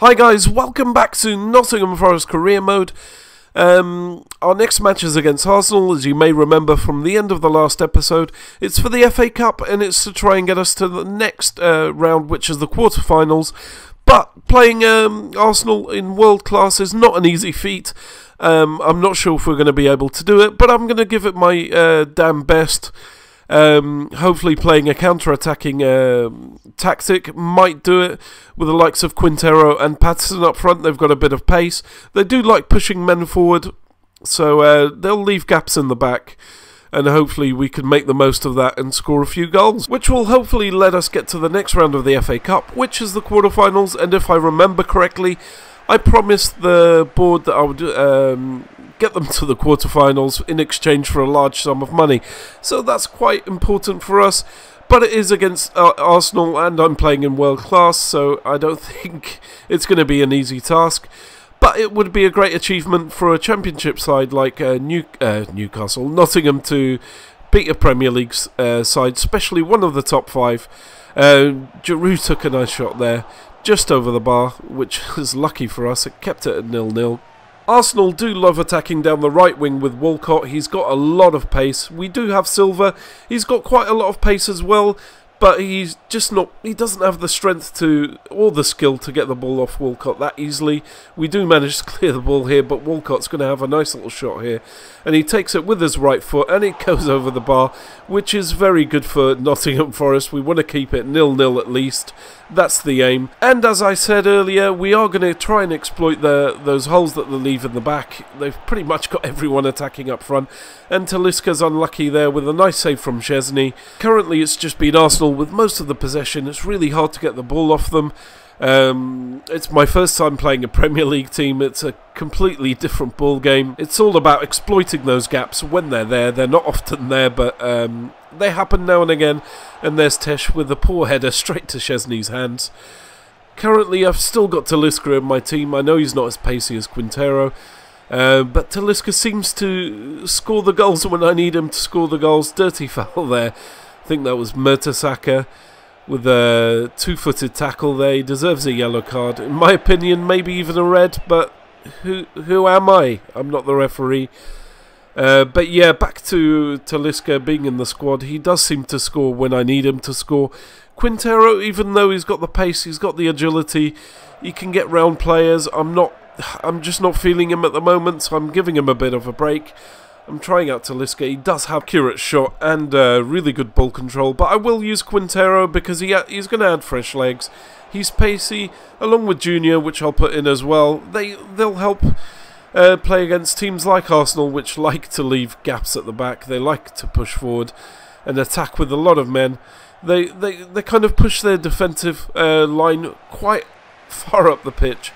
Hi guys, welcome back to Nottingham Forest Career Mode. Our next match is against Arsenal, as you may remember from the end of the last episode. It's for the FA Cup and it's to try and get us to the next round, which is the quarterfinals. But playing Arsenal in world class is not an easy feat. I'm not sure if we're going to be able to do it, but I'm going to give it my damn best. Hopefully playing a counter-attacking tactic might do it with the likes of Quintero and Patterson up front. They've got a bit of pace. They do like pushing men forward, so they'll leave gaps in the back, and hopefully we can make the most of that and score a few goals, which will hopefully let us get to the next round of the FA Cup, which is the quarterfinals. And if I remember correctly, I promised the board that I would get them to the quarterfinals in exchange for a large sum of money, so that's quite important for us. But it is against Arsenal, and I'm playing in world class, so I don't think it's going to be an easy task. But it would be a great achievement for a championship side like Newcastle, Nottingham, to beat a Premier League side, especially one of the top five. Giroud took a nice shot there, just over the bar, which is lucky for us. It kept it at 0-0. Arsenal do love attacking down the right wing with Walcott. He's got a lot of pace. We do have Silva. He's got quite a lot of pace as well, but he's just not, he doesn't have the strength to, or the skill to get the ball off Walcott that easily. We do manage to clear the ball here, but Walcott's going to have a nice little shot here, and he takes it with his right foot, and it goes over the bar, which is very good for Nottingham Forest. We want to keep it 0-0 at least. That's the aim. And as I said earlier, we are going to try and exploit those holes that they leave in the back. They've pretty much got everyone attacking up front, and Talisca's unlucky there with a nice save from Szczesny. Currently it's just been Arsenal with most of the possession. It's really hard to get the ball off them. It's my first time playing a Premier League team. It's a completely different ball game. It's all about exploiting those gaps when they're there. They're not often there, but they happen now and again. And there's Tesh with a poor header straight to Szczesny's hands. Currently I've still got Talisca in my team. I know he's not as pacey as Quintero, but Talisca seems to score the goals when I need him to score the goals. Dirty foul there. I think that was Mertesacker with a two-footed tackle there. He deserves a yellow card, in my opinion, maybe even a red, but who am I? I'm not the referee. But yeah, back to Talisca being in the squad. He does seem to score when I need him to score. Quintero, even though he's got the pace, he's got the agility, he can get round players. I'm just not feeling him at the moment, so I'm giving him a bit of a break. I'm trying out Talisca. He does have accurate shot and really good ball control, but I will use Quintero because he's going to add fresh legs. He's pacey, along with Junior, which I'll put in as well. They'll help play against teams like Arsenal, which like to leave gaps at the back. They like to push forward and attack with a lot of men. They kind of push their defensive line quite far up the pitch.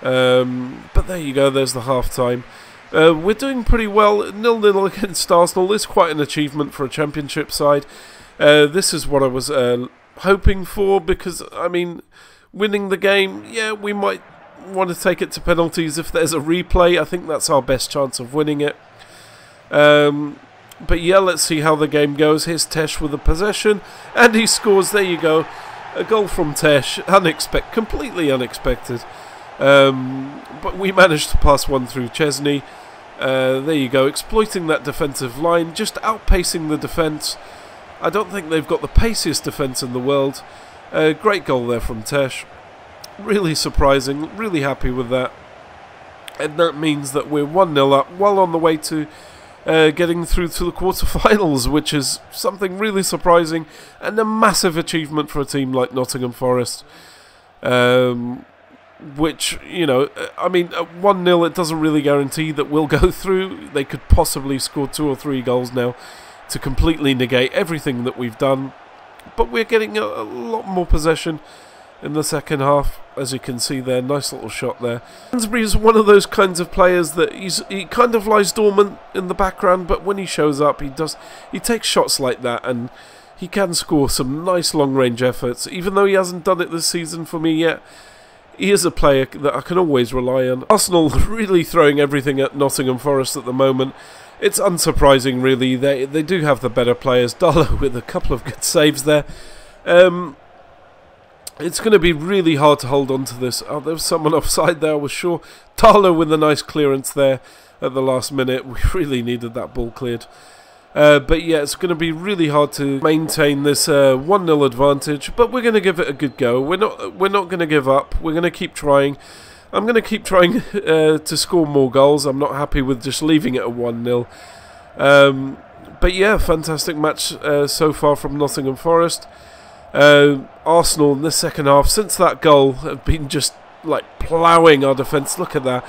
But there you go, there's the half-time. We're doing pretty well. 0-0 against Arsenal is quite an achievement for a championship side. This is what I was hoping for, because, I mean, winning the game, yeah, we might want to take it to penalties if there's a replay. I think that's our best chance of winning it. But yeah, let's see how the game goes. Here's Tesh with the possession, and he scores. There you go. A goal from Tesh. Completely unexpected. But we managed to pass one through Szczesny. There you go, exploiting that defensive line, just outpacing the defence. I don't think they've got the paciest defence in the world. Great goal there from Tesh. Really surprising, really happy with that. And that means that we're 1-0 up, well on the way to getting through to the quarterfinals, which is something really surprising and a massive achievement for a team like Nottingham Forest. Which, you know, I mean, at 1-0 it doesn't really guarantee that we'll go through. They could possibly score 2 or 3 goals now to completely negate everything that we've done. But we're getting a lot more possession in the second half, as you can see there. Nice little shot there. Hansbury is one of those kinds of players that he kind of lies dormant in the background, but when he shows up, he takes shots like that, and he can score some nice long-range efforts. Even though he hasn't done it this season for me yet, he is a player that I can always rely on. Arsenal really throwing everything at Nottingham Forest at the moment. It's unsurprising, really. They do have the better players. Darlow with a couple of good saves there. It's going to be really hard to hold on to this. Oh, there was someone offside there, I was sure. Darlow with a nice clearance there at the last minute. We really needed that ball cleared. But yeah, it's going to be really hard to maintain this 1-0 advantage. But we're going to give it a good go. We're not going to give up. We're going to keep trying. I'm going to keep trying to score more goals. I'm not happy with just leaving it at 1-0. But yeah, fantastic match so far from Nottingham Forest. Arsenal in the second half, since that goal, have been just like ploughing our defence. Look at that.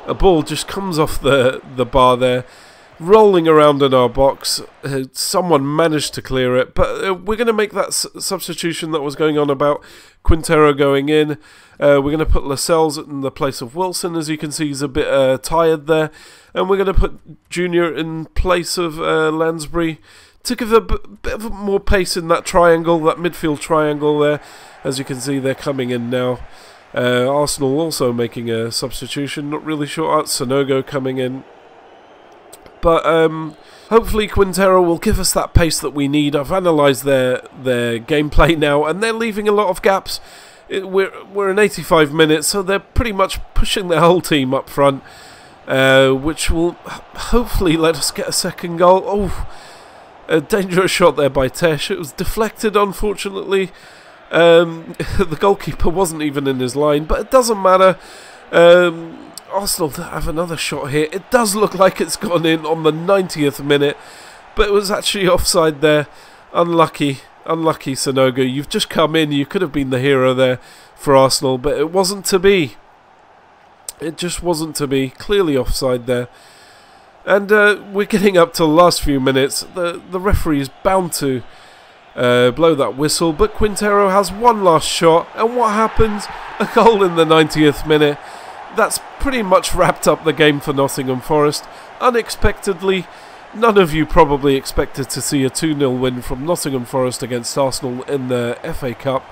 A ball just comes off the bar there, rolling around in our box. Someone managed to clear it, but we're going to make that substitution that was going on about Quintero going in. We're going to put Lascelles in the place of Wilson. As you can see, he's a bit tired there. And we're going to put Junior in place of Lansbury to give a bit of more pace in that triangle, that midfield triangle there. As you can see, they're coming in now. Arsenal also making a substitution. Not really sure. Sonogo coming in. But hopefully Quintero will give us that pace that we need. I've analysed their gameplay now, and they're leaving a lot of gaps. We're in 85 minutes, so they're pretty much pushing their whole team up front, which will hopefully let us get a second goal. Oh, a dangerous shot there by Tesh. It was deflected, unfortunately. The goalkeeper wasn't even in his line, but it doesn't matter. Arsenal have another shot here. It does look like it's gone in on the 90th minute, but it was actually offside there. Unlucky Sonogo. You've just come in. You could have been the hero there for Arsenal, but it wasn't to be. It just wasn't to be. Clearly offside there. And we're getting up to the last few minutes. The referee is bound to blow that whistle, but Quintero has one last shot, and what happens? A goal in the 90th minute. That's pretty much wrapped up the game for Nottingham Forest. Unexpectedly, none of you probably expected to see a 2-0 win from Nottingham Forest against Arsenal in the FA Cup,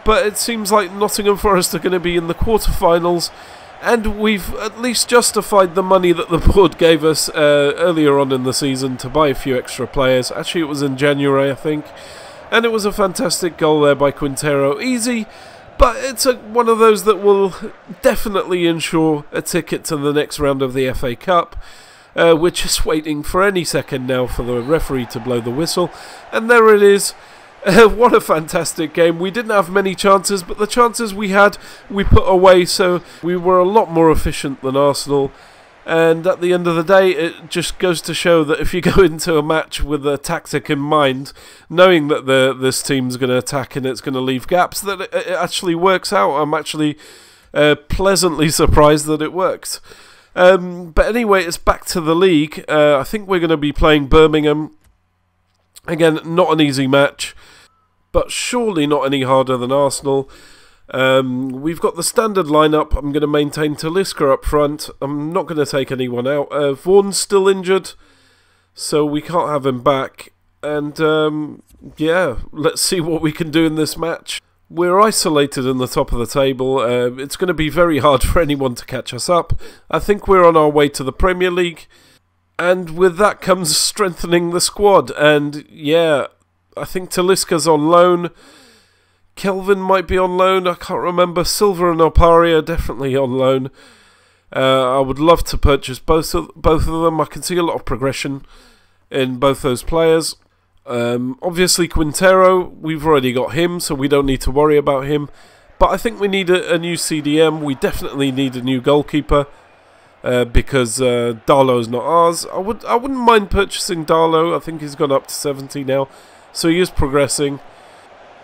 but it seems like Nottingham Forest are going to be in the quarterfinals, and we've at least justified the money that the board gave us earlier on in the season to buy a few extra players. Actually, it was in January, I think, and it was a fantastic goal there by Quintero. Easy, but it's one of those that will definitely ensure a ticket to the next round of the FA Cup. We're just waiting for any second now for the referee to blow the whistle. And there it is. What a fantastic game. We didn't have many chances, but the chances we had, we put away. So we were a lot more efficient than Arsenal. And at the end of the day, it just goes to show that if you go into a match with a tactic in mind, knowing that this team's going to attack and it's going to leave gaps, that it actually works out. I'm actually pleasantly surprised that it worked. But anyway, it's back to the league. I think we're going to be playing Birmingham. Again, not an easy match, but surely not any harder than Arsenal. We've got the standard lineup. I'm going to maintain Talisca up front. I'm not going to take anyone out. Vaughan's still injured, so we can't have him back. And yeah, let's see what we can do in this match. We're isolated in the top of the table. It's going to be very hard for anyone to catch us up. I think we're on our way to the Premier League, and with that comes strengthening the squad. And yeah, I think Talisca's on loan. Kelvin might be on loan, I can't remember. Silva and Opari are definitely on loan. I would love to purchase both of them. I can see a lot of progression in both those players. Obviously Quintero, we've already got him, so we don't need to worry about him. But I think we need a new CDM. We definitely need a new goalkeeper, because Darlow's not ours. I wouldn't mind purchasing Darlow. I think he's gone up to 70 now, so he is progressing.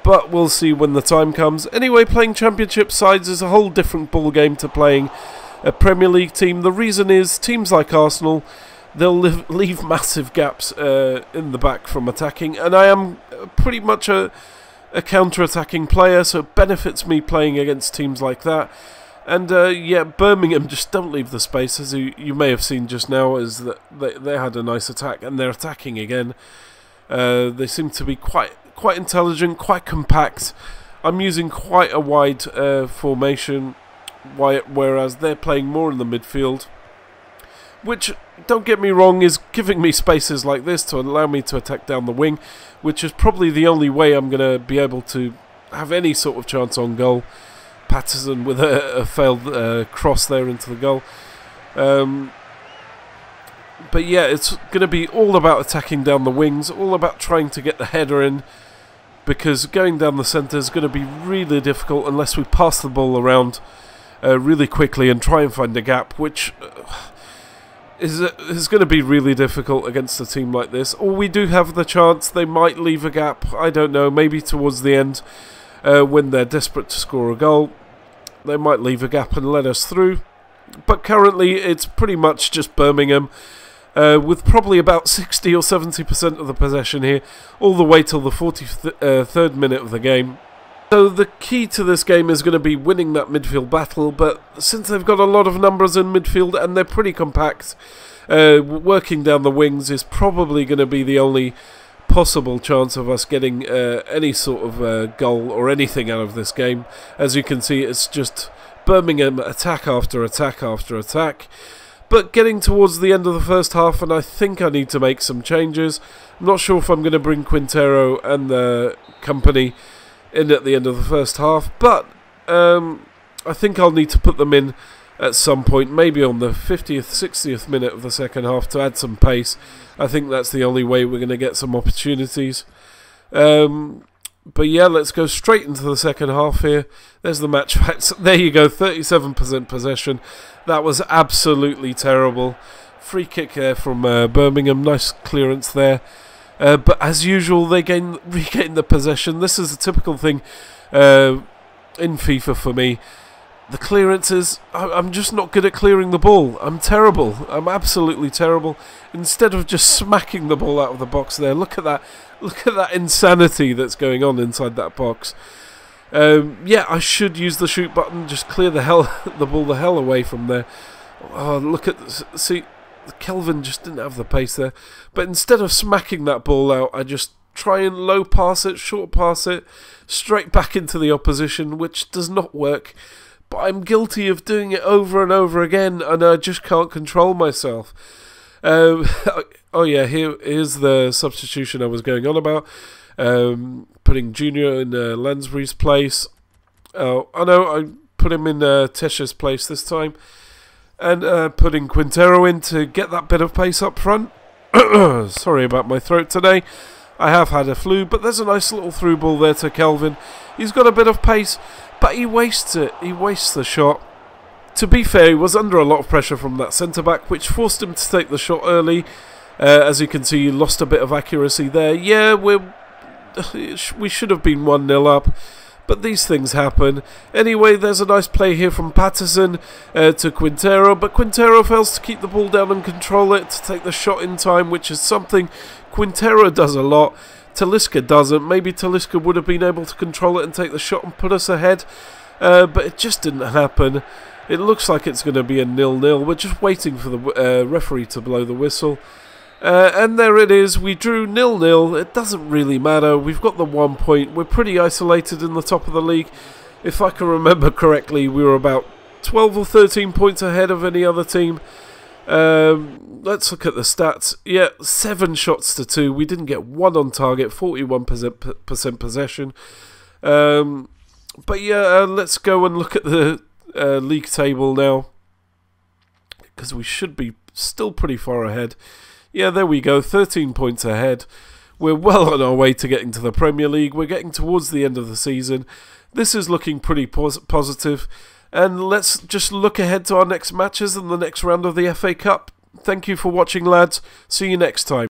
But we'll see when the time comes. Anyway, playing Championship sides is a whole different ball game to playing a Premier League team. The reason is teams like Arsenal, they'll leave massive gaps in the back from attacking, and I am pretty much a counter-attacking player, so it benefits me playing against teams like that. And yeah, Birmingham just don't leave the space, as you may have seen just now, is that they had a nice attack, and they're attacking again. They seem to be quite intelligent, quite compact. I'm using quite a wide formation, whereas they're playing more in the midfield, which, don't get me wrong, is giving me spaces like this to allow me to attack down the wing, which is probably the only way I'm going to be able to have any sort of chance on goal. Patterson with a failed cross there into the goal. But yeah, it's going to be all about attacking down the wings, all about trying to get the header in, because going down the centre is going to be really difficult unless we pass the ball around really quickly and try and find a gap, which is going to be really difficult against a team like this. Or we do have the chance they might leave a gap, I don't know, maybe towards the end when they're desperate to score a goal. They might leave a gap and let us through. But currently it's pretty much just Birmingham, with probably about 60 or 70% of the possession here, all the way till the 43rd minute of the game. So the key to this game is going to be winning that midfield battle, but since they've got a lot of numbers in midfield and they're pretty compact, working down the wings is probably going to be the only possible chance of us getting any sort of goal or anything out of this game. As you can see, it's just Birmingham attack after attack after attack. But getting towards the end of the first half, and I think I need to make some changes. I'm not sure if I'm going to bring Quintero and the company in at the end of the first half, but I think I'll need to put them in at some point, maybe on the 50th, 60th minute of the second half to add some pace. I think that's the only way we're going to get some opportunities. But yeah, let's go straight into the second half here. There's the match facts. There you go, 37% possession. That was absolutely terrible. Free kick there from Birmingham. Nice clearance there. But as usual, they regain the possession. This is a typical thing in FIFA for me. The clearances, I'm just not good at clearing the ball. I'm terrible. I'm absolutely terrible. Instead of just smacking the ball out of the box there, look at that. Look at that insanity that's going on inside that box. Yeah, I should use the shoot button. Just clear the ball the hell away from there. Oh, look at this. See, Kelvin just didn't have the pace there. But instead of smacking that ball out, I just try and low pass it, short pass it, straight back into the opposition, which does not work. But I'm guilty of doing it over and over again, and I just can't control myself. Oh yeah, here's the substitution I was going on about. Putting Junior in Lansbury's place. Oh, I know, I put him in Tesha's place this time. And putting Quintero in to get that bit of pace up front. Sorry about my throat today. I have had a flu, but there's a nice little through ball there to Kelvin. He's got a bit of pace, but he wastes it. He wastes the shot. To be fair, he was under a lot of pressure from that centre-back, which forced him to take the shot early. As you can see, he lost a bit of accuracy there. Yeah, we should have been 1-0 up, but these things happen. Anyway, there's a nice play here from Patterson to Quintero, but Quintero fails to keep the ball down and control it, to take the shot in time, which is something Quintero does a lot. Talisca doesn't. Maybe Talisca would have been able to control it and take the shot and put us ahead, but it just didn't happen. It looks like it's going to be a 0-0. We're just waiting for the referee to blow the whistle. And there it is. We drew 0-0. It doesn't really matter. We've got the 1 point. We're pretty isolated in the top of the league. If I can remember correctly, we were about 12 or 13 points ahead of any other team. Let's look at the stats. Yeah, 7 shots to 2. We didn't get 1 on target. 41% possession. But yeah, let's go and look at the league table now, because we should be still pretty far ahead. Yeah, there we go, 13 points ahead. We're well on our way to getting to the Premier League. We're getting towards the end of the season. This is looking pretty positive. And let's just look ahead to our next matches and the next round of the FA Cup. Thank you for watching, lads. See you next time.